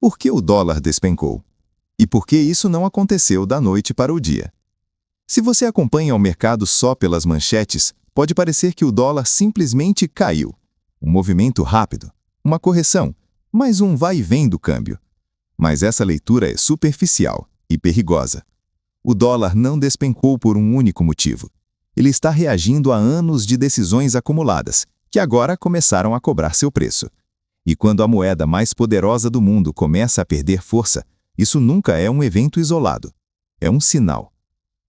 Por que o dólar despencou? E por que isso não aconteceu da noite para o dia? Se você acompanha o mercado só pelas manchetes, pode parecer que o dólar simplesmente caiu. Um movimento rápido, uma correção, mais um vai e vem do câmbio. Mas essa leitura é superficial e perigosa. O dólar não despencou por um único motivo. Ele está reagindo a anos de decisões acumuladas, que agora começaram a cobrar seu preço. E quando a moeda mais poderosa do mundo começa a perder força, isso nunca é um evento isolado. É um sinal.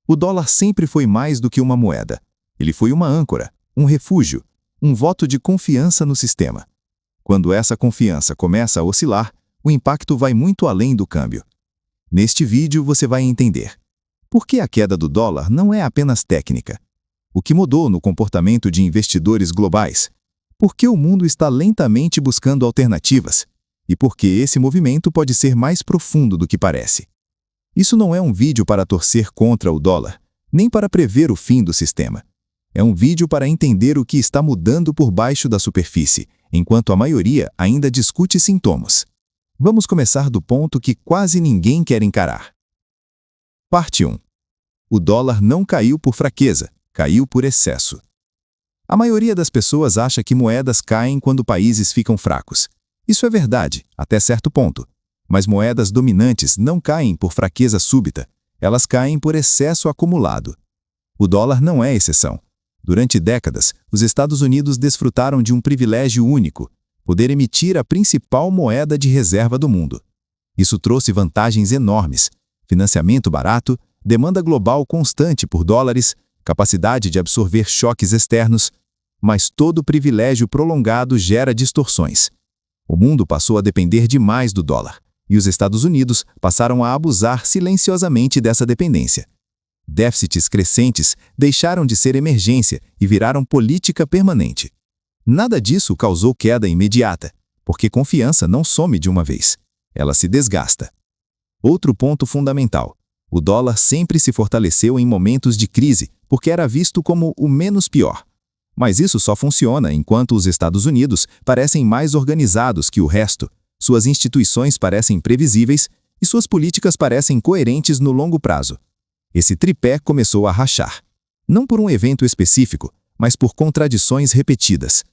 O dólar sempre foi mais do que uma moeda. Ele foi uma âncora, um refúgio, um voto de confiança no sistema. Quando essa confiança começa a oscilar, o impacto vai muito além do câmbio. Neste vídeo você vai entender por que a queda do dólar não é apenas técnica, o que mudou no comportamento de investidores globais, por que o mundo está lentamente buscando alternativas e por que esse movimento pode ser mais profundo do que parece. Isso não é um vídeo para torcer contra o dólar, nem para prever o fim do sistema. É um vídeo para entender o que está mudando por baixo da superfície, enquanto a maioria ainda discute sintomas. Vamos começar do ponto que quase ninguém quer encarar. Parte 1. O dólar não caiu por fraqueza, caiu por excesso. A maioria das pessoas acha que moedas caem quando países ficam fracos. Isso é verdade, até certo ponto. Mas moedas dominantes não caem por fraqueza súbita, elas caem por excesso acumulado. O dólar não é exceção. Durante décadas, os Estados Unidos desfrutaram de um privilégio único, poder emitir a principal moeda de reserva do mundo. Isso trouxe vantagens enormes: financiamento barato, demanda global constante por dólares, capacidade de absorver choques externos, mas todo privilégio prolongado gera distorções. O mundo passou a depender demais do dólar, e os Estados Unidos passaram a abusar silenciosamente dessa dependência. Déficits crescentes deixaram de ser emergência e viraram política permanente. Nada disso causou queda imediata, porque confiança não some de uma vez. Ela se desgasta. Outro ponto fundamental: o dólar sempre se fortaleceu em momentos de crise, porque era visto como o menos pior. Mas isso só funciona enquanto os Estados Unidos parecem mais organizados que o resto, suas instituições parecem previsíveis e suas políticas parecem coerentes no longo prazo. Esse tripé começou a rachar. Não por um evento específico, mas por contradições repetidas.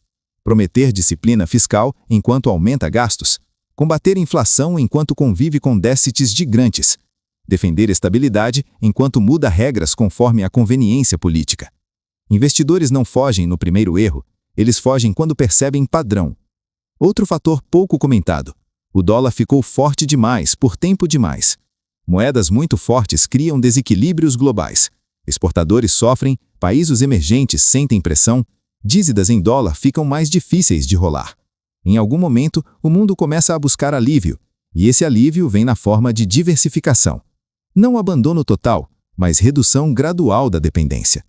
Prometer disciplina fiscal enquanto aumenta gastos. Combater inflação enquanto convive com déficits gigantes. Defender estabilidade enquanto muda regras conforme a conveniência política. Investidores não fogem no primeiro erro, eles fogem quando percebem padrão. Outro fator pouco comentado: o dólar ficou forte demais por tempo demais. Moedas muito fortes criam desequilíbrios globais. Exportadores sofrem, países emergentes sentem pressão, dívidas em dólar ficam mais difíceis de rolar. Em algum momento, o mundo começa a buscar alívio, e esse alívio vem na forma de diversificação. Não abandono total, mas redução gradual da dependência.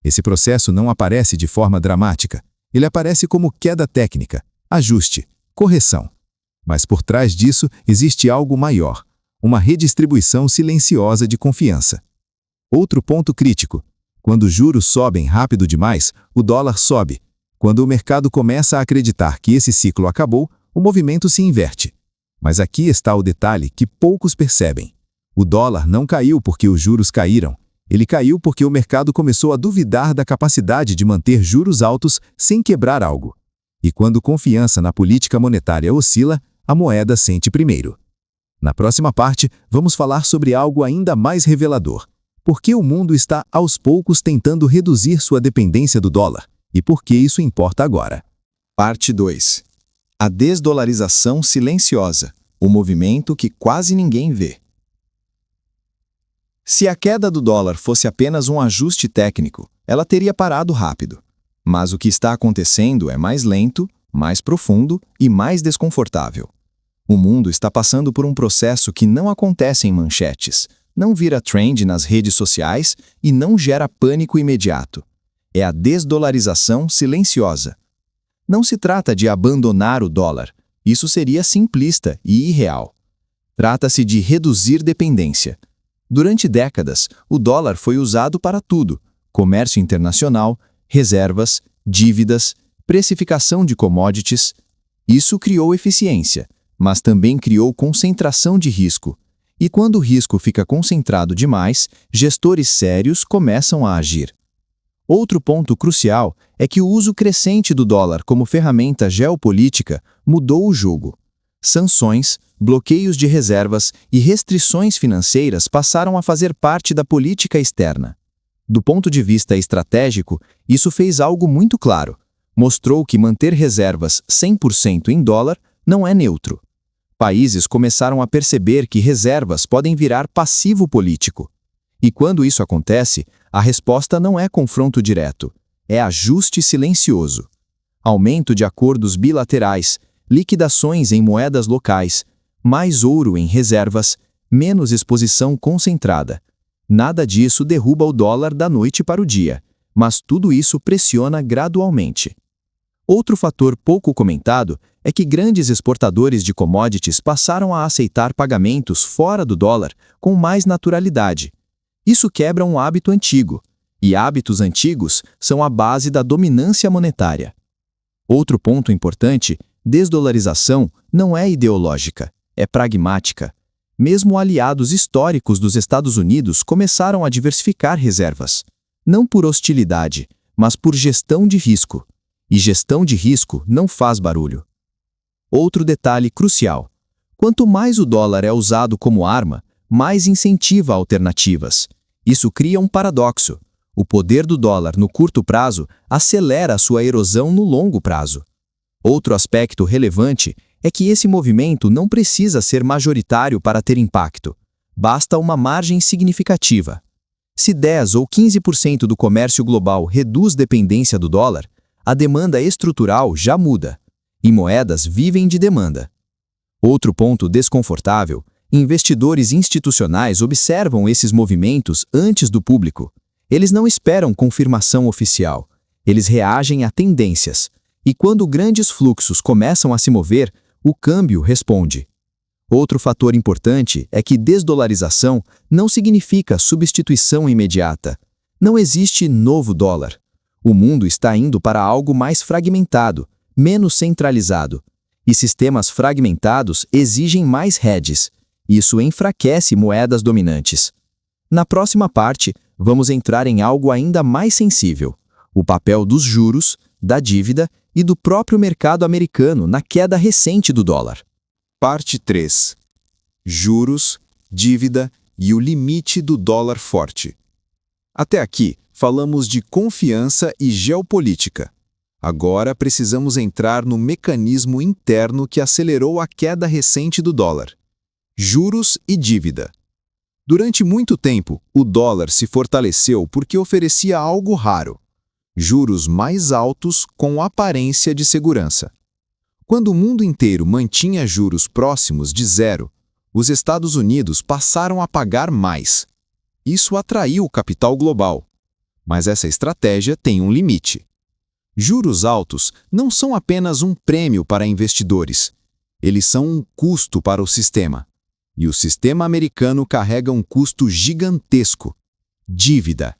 Esse processo não aparece de forma dramática. Ele aparece como queda técnica, ajuste, correção. Mas por trás disso existe algo maior, uma redistribuição silenciosa de confiança. Outro ponto crítico: quando os juros sobem rápido demais, o dólar sobe. Quando o mercado começa a acreditar que esse ciclo acabou, o movimento se inverte. Mas aqui está o detalhe que poucos percebem. O dólar não caiu porque os juros caíram. Ele caiu porque o mercado começou a duvidar da capacidade de manter juros altos sem quebrar algo. E quando confiança na política monetária oscila, a moeda sente primeiro. Na próxima parte, vamos falar sobre algo ainda mais revelador: por que o mundo está aos poucos tentando reduzir sua dependência do dólar e por que isso importa agora. Parte 2. A desdolarização silenciosa, o movimento que quase ninguém vê. Se a queda do dólar fosse apenas um ajuste técnico, ela teria parado rápido. Mas o que está acontecendo é mais lento, mais profundo e mais desconfortável. O mundo está passando por um processo que não acontece em manchetes, não vira trend nas redes sociais e não gera pânico imediato. É a desdolarização silenciosa. Não se trata de abandonar o dólar. Isso seria simplista e irreal. Trata-se de reduzir dependência. Durante décadas, o dólar foi usado para tudo: comércio internacional, reservas, dívidas, precificação de commodities. Isso criou eficiência, mas também criou concentração de risco. E quando o risco fica concentrado demais, gestores sérios começam a agir. Outro ponto crucial é que o uso crescente do dólar como ferramenta geopolítica mudou o jogo. Sanções, bloqueios de reservas e restrições financeiras passaram a fazer parte da política externa. Do ponto de vista estratégico, isso fez algo muito claro. Mostrou que manter reservas 100% em dólar não é neutro. Países começaram a perceber que reservas podem virar passivo político. E quando isso acontece, a resposta não é confronto direto, é ajuste silencioso. Aumento de acordos bilaterais, liquidações em moedas locais, mais ouro em reservas, menos exposição concentrada. Nada disso derruba o dólar da noite para o dia, mas tudo isso pressiona gradualmente. Outro fator pouco comentado é que grandes exportadores de commodities passaram a aceitar pagamentos fora do dólar com mais naturalidade. Isso quebra um hábito antigo, e hábitos antigos são a base da dominância monetária. Outro ponto importante: desdolarização não é ideológica, é pragmática. Mesmo aliados históricos dos Estados Unidos começaram a diversificar reservas, não por hostilidade, mas por gestão de risco. E gestão de risco não faz barulho. Outro detalhe crucial: quanto mais o dólar é usado como arma, mais incentiva alternativas. Isso cria um paradoxo. O poder do dólar no curto prazo acelera a sua erosão no longo prazo. Outro aspecto relevante é que esse movimento não precisa ser majoritário para ter impacto. Basta uma margem significativa. Se 10 ou 15% do comércio global reduz dependência do dólar, a demanda estrutural já muda, e moedas vivem de demanda. Outro ponto desconfortável: investidores institucionais observam esses movimentos antes do público. Eles não esperam confirmação oficial, eles reagem a tendências, e quando grandes fluxos começam a se mover, o câmbio responde. Outro fator importante é que desdolarização não significa substituição imediata. Não existe novo dólar. O mundo está indo para algo mais fragmentado, menos centralizado. E sistemas fragmentados exigem mais hedges. Isso enfraquece moedas dominantes. Na próxima parte, vamos entrar em algo ainda mais sensível: o papel dos juros, da dívida e do próprio mercado americano na queda recente do dólar. Parte 3. Juros, dívida e o limite do dólar forte. Até aqui, falamos de confiança e geopolítica. Agora precisamos entrar no mecanismo interno que acelerou a queda recente do dólar: juros e dívida. Durante muito tempo, o dólar se fortaleceu porque oferecia algo raro: juros mais altos com aparência de segurança. Quando o mundo inteiro mantinha juros próximos de zero, os Estados Unidos passaram a pagar mais. Isso atraiu o capital global. Mas essa estratégia tem um limite. Juros altos não são apenas um prêmio para investidores. Eles são um custo para o sistema. E o sistema americano carrega um custo gigantesco: dívida.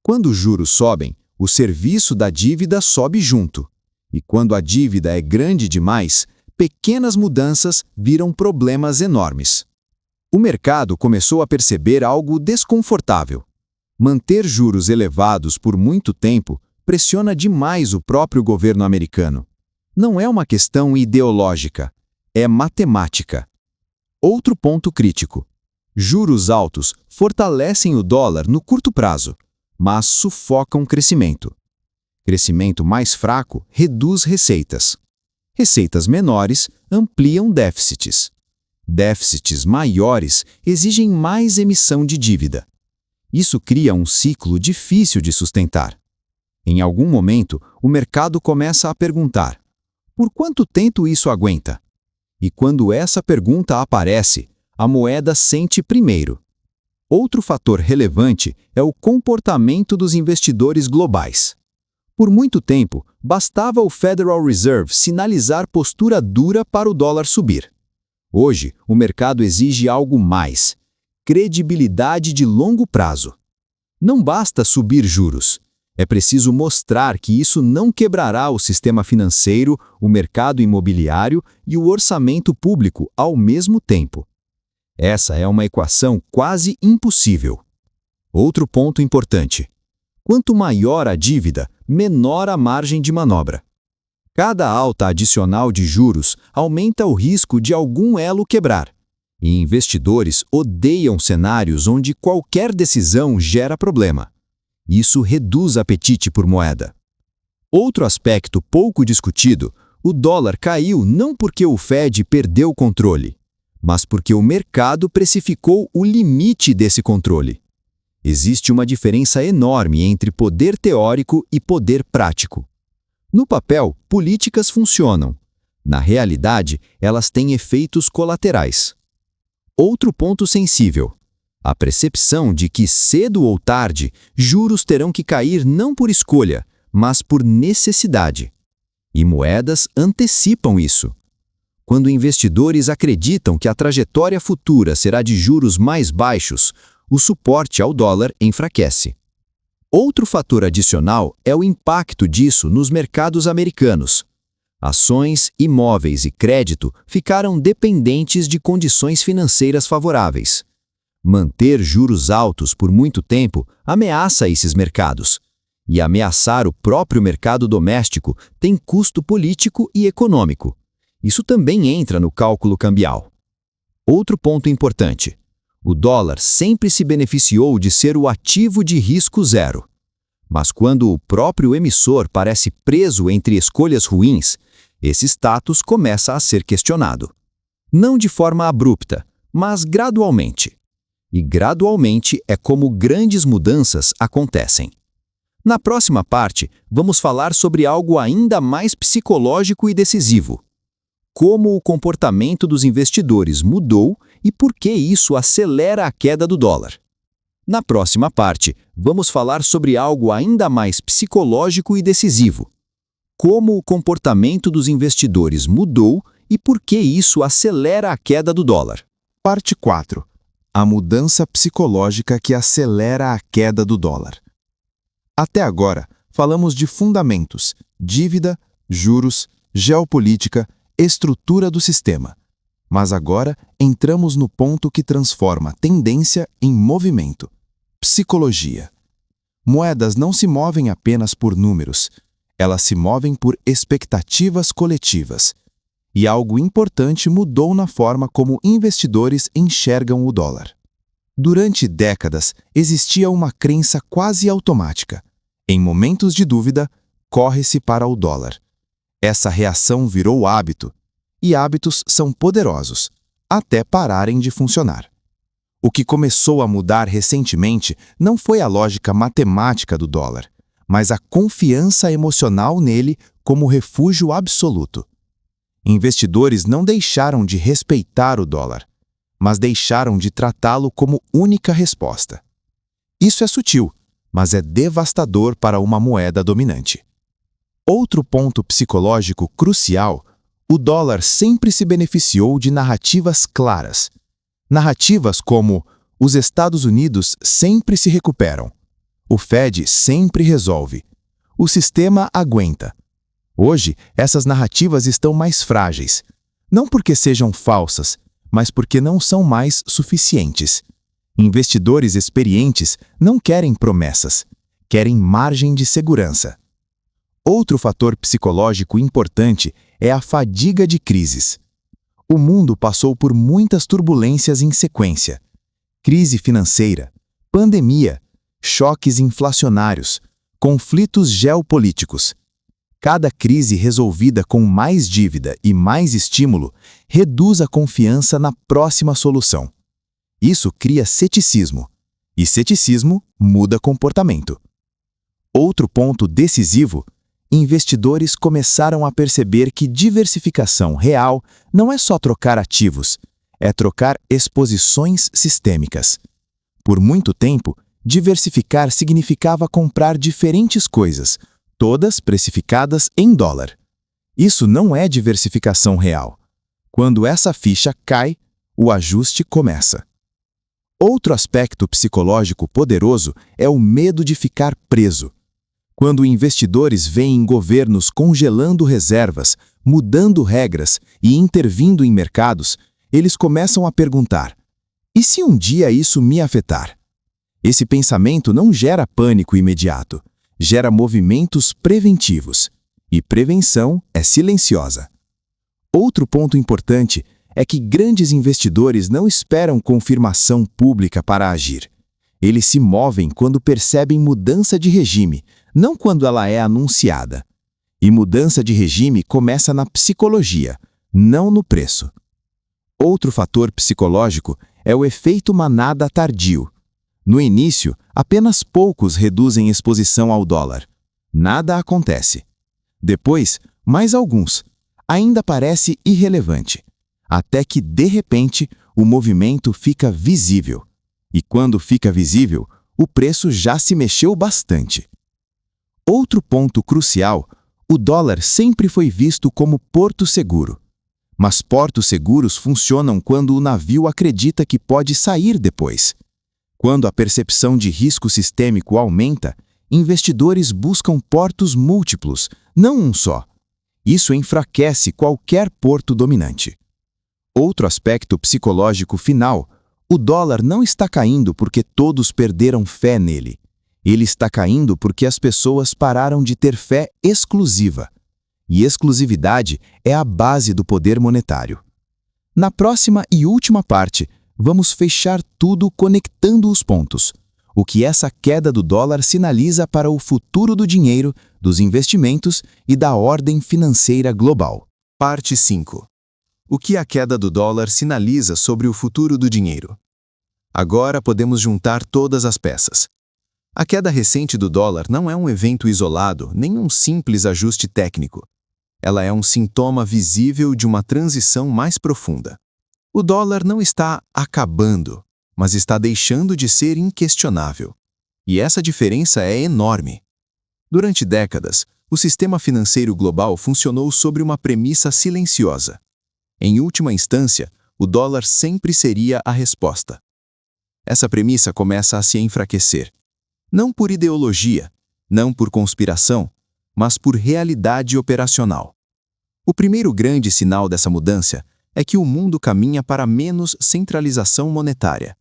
Quando os juros sobem, o serviço da dívida sobe junto. E quando a dívida é grande demais, pequenas mudanças viram problemas enormes. O mercado começou a perceber algo desconfortável. Manter juros elevados por muito tempo pressiona demais o próprio governo americano. Não é uma questão ideológica, é matemática. Outro ponto crítico: juros altos fortalecem o dólar no curto prazo, mas sufocam crescimento. Crescimento mais fraco reduz receitas. Receitas menores ampliam déficits. Déficits maiores exigem mais emissão de dívida. Isso cria um ciclo difícil de sustentar. Em algum momento, o mercado começa a perguntar: por quanto tempo isso aguenta? E quando essa pergunta aparece, a moeda sente primeiro. Outro fator relevante é o comportamento dos investidores globais. Por muito tempo, bastava o Federal Reserve sinalizar postura dura para o dólar subir. Hoje, o mercado exige algo mais: credibilidade de longo prazo. Não basta subir juros, É preciso mostrar que isso não quebrará o sistema financeiro, o mercado imobiliário e o orçamento público ao mesmo tempo. Essa é uma equação quase impossível. Outro ponto importante: quanto maior a dívida, menor a margem de manobra. Cada alta adicional de juros aumenta o risco de algum elo quebrar. E investidores odeiam cenários onde qualquer decisão gera problema. Isso reduz apetite por moeda. Outro aspecto pouco discutido: o dólar caiu não porque o Fed perdeu o controle, mas porque o mercado precificou o limite desse controle. Existe uma diferença enorme entre poder teórico e poder prático. No papel, políticas funcionam. Na realidade, elas têm efeitos colaterais. Outro ponto sensível: a percepção de que, cedo ou tarde, juros terão que cair não por escolha, mas por necessidade. E moedas antecipam isso. Quando investidores acreditam que a trajetória futura será de juros mais baixos, o suporte ao dólar enfraquece. Outro fator adicional é o impacto disso nos mercados americanos. Ações, imóveis e crédito ficaram dependentes de condições financeiras favoráveis. Manter juros altos por muito tempo ameaça esses mercados. E ameaçar o próprio mercado doméstico tem custo político e econômico. Isso também entra no cálculo cambial. Outro ponto importante: o dólar sempre se beneficiou de ser o ativo de risco zero. Mas quando o próprio emissor parece preso entre escolhas ruins, esse status começa a ser questionado. Não de forma abrupta, mas gradualmente. E gradualmente é como grandes mudanças acontecem. Na próxima parte, vamos falar sobre algo ainda mais psicológico e decisivo: como o comportamento dos investidores mudou e por que isso acelera a queda do dólar. Na próxima parte, vamos falar sobre algo ainda mais psicológico e decisivo: como o comportamento dos investidores mudou e por que isso acelera a queda do dólar. Parte 4. A mudança psicológica que acelera a queda do dólar. Até agora, falamos de fundamentos, dívida, juros, geopolítica, estrutura do sistema. Mas agora entramos no ponto que transforma tendência em movimento: psicologia. Moedas não se movem apenas por números, elas se movem por expectativas coletivas. E algo importante mudou na forma como investidores enxergam o dólar. Durante décadas, existia uma crença quase automática: em momentos de dúvida, corre-se para o dólar. Essa reação virou hábito, e hábitos são poderosos, até pararem de funcionar. O que começou a mudar recentemente não foi a lógica matemática do dólar, mas a confiança emocional nele como refúgio absoluto. Investidores não deixaram de respeitar o dólar, mas deixaram de tratá-lo como única resposta. Isso é sutil, mas é devastador para uma moeda dominante. Outro ponto psicológico crucial: o dólar sempre se beneficiou de narrativas claras. Narrativas como: os Estados Unidos sempre se recuperam, o Fed sempre resolve, o sistema aguenta. Hoje, essas narrativas estão mais frágeis, não porque sejam falsas, mas porque não são mais suficientes. Investidores experientes não querem promessas, querem margem de segurança. Outro fator psicológico importante é a fadiga de crises. O mundo passou por muitas turbulências em sequência: crise financeira, pandemia, choques inflacionários, conflitos geopolíticos. Cada crise resolvida com mais dívida e mais estímulo reduz a confiança na próxima solução. Isso cria ceticismo, e ceticismo muda comportamento. Outro ponto decisivo: investidores começaram a perceber que diversificação real não é só trocar ativos, é trocar exposições sistêmicas. Por muito tempo, diversificar significava comprar diferentes coisas, todas precificadas em dólar. Isso não é diversificação real. Quando essa ficha cai, o ajuste começa. Outro aspecto psicológico poderoso é o medo de ficar preso. Quando investidores veem governos congelando reservas, mudando regras e intervindo em mercados, eles começam a perguntar: e se um dia isso me afetar? Esse pensamento não gera pânico imediato, gera movimentos preventivos. E prevenção é silenciosa. Outro ponto importante é que grandes investidores não esperam confirmação pública para agir. Eles se movem quando percebem mudança de regime, não quando ela é anunciada. E mudança de regime começa na psicologia, não no preço. Outro fator psicológico é o efeito manada tardio. No início, apenas poucos reduzem exposição ao dólar. Nada acontece. Depois, mais alguns. Ainda parece irrelevante. Até que, de repente, o movimento fica visível. E quando fica visível, o preço já se mexeu bastante. Outro ponto crucial: o dólar sempre foi visto como porto seguro. Mas portos seguros funcionam quando o navio acredita que pode sair depois. Quando a percepção de risco sistêmico aumenta, investidores buscam portos múltiplos, não um só. Isso enfraquece qualquer porto dominante. Outro aspecto psicológico final: o dólar não está caindo porque todos perderam fé nele. Ele está caindo porque as pessoas pararam de ter fé exclusiva. E exclusividade é a base do poder monetário. Na próxima e última parte, vamos fechar tudo conectando os pontos. O que essa queda do dólar sinaliza para o futuro do dinheiro, dos investimentos e da ordem financeira global. Parte 5. O que a queda do dólar sinaliza sobre o futuro do dinheiro? Agora podemos juntar todas as peças. A queda recente do dólar não é um evento isolado, nem um simples ajuste técnico. Ela é um sintoma visível de uma transição mais profunda. O dólar não está acabando, mas está deixando de ser inquestionável. E essa diferença é enorme. Durante décadas, o sistema financeiro global funcionou sobre uma premissa silenciosa. Em última instância, o dólar sempre seria a resposta. Essa premissa começa a se enfraquecer. Não por ideologia, não por conspiração, mas por realidade operacional. O primeiro grande sinal dessa mudança é que o mundo caminha para menos centralização monetária.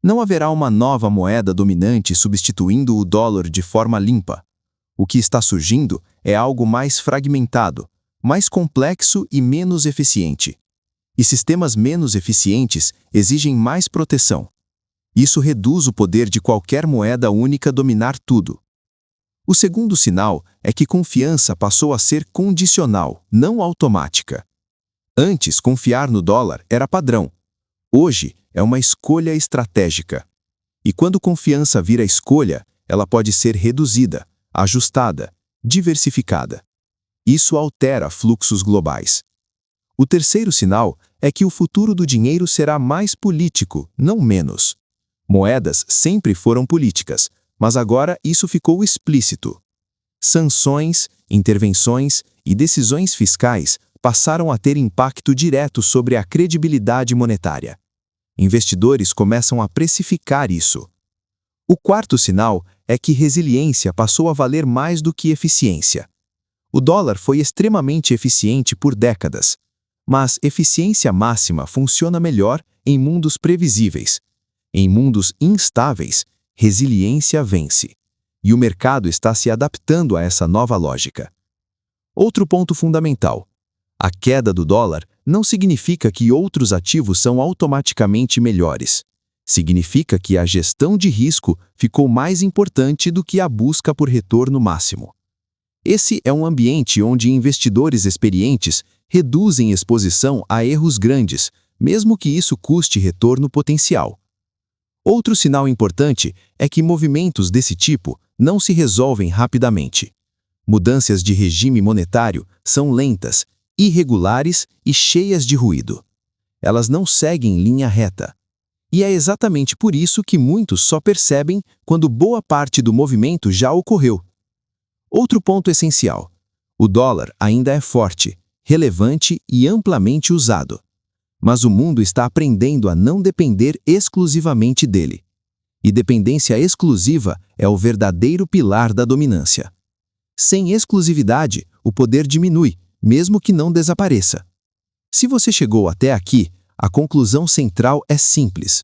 Não haverá uma nova moeda dominante substituindo o dólar de forma limpa. O que está surgindo é algo mais fragmentado, mais complexo e menos eficiente. E sistemas menos eficientes exigem mais proteção. Isso reduz o poder de qualquer moeda única dominar tudo. O segundo sinal é que confiança passou a ser condicional, não automática. Antes, confiar no dólar era padrão. Hoje, é uma escolha estratégica. E quando confiança vira escolha, ela pode ser reduzida, ajustada, diversificada. Isso altera fluxos globais. O terceiro sinal é que o futuro do dinheiro será mais político, não menos. Moedas sempre foram políticas, mas agora isso ficou explícito. Sanções, intervenções e decisões fiscais passaram a ter impacto direto sobre a credibilidade monetária. Investidores começam a precificar isso. O quarto sinal é que resiliência passou a valer mais do que eficiência. O dólar foi extremamente eficiente por décadas, mas eficiência máxima funciona melhor em mundos previsíveis. Em mundos instáveis, resiliência vence. E o mercado está se adaptando a essa nova lógica. Outro ponto fundamental: a queda do dólar não significa que outros ativos são automaticamente melhores. Significa que a gestão de risco ficou mais importante do que a busca por retorno máximo. Esse é um ambiente onde investidores experientes reduzem exposição a erros grandes, mesmo que isso custe retorno potencial. Outro sinal importante é que movimentos desse tipo não se resolvem rapidamente. Mudanças de regime monetário são lentas, irregulares e cheias de ruído. Elas não seguem linha reta. E é exatamente por isso que muitos só percebem quando boa parte do movimento já ocorreu. Outro ponto essencial: o dólar ainda é forte, relevante e amplamente usado. Mas o mundo está aprendendo a não depender exclusivamente dele. E dependência exclusiva é o verdadeiro pilar da dominância. Sem exclusividade, o poder diminui, mesmo que não desapareça. Se você chegou até aqui, a conclusão central é simples.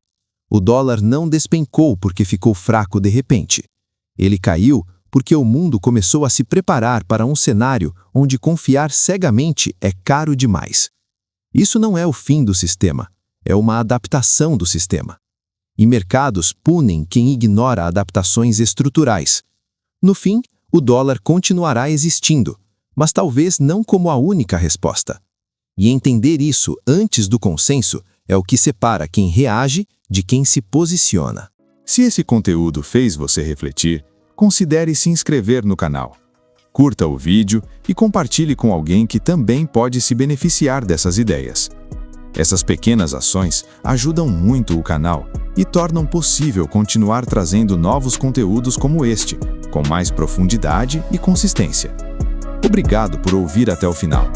O dólar não despencou porque ficou fraco de repente. Ele caiu porque o mundo começou a se preparar para um cenário onde confiar cegamente é caro demais. Isso não é o fim do sistema, é uma adaptação do sistema. E mercados punem quem ignora adaptações estruturais. No fim, o dólar continuará existindo, mas talvez não como a única resposta. E entender isso antes do consenso é o que separa quem reage de quem se posiciona. Se esse conteúdo fez você refletir, considere se inscrever no canal. Curta o vídeo e compartilhe com alguém que também pode se beneficiar dessas ideias. Essas pequenas ações ajudam muito o canal e tornam possível continuar trazendo novos conteúdos como este, com mais profundidade e consistência. Obrigado por ouvir até o final.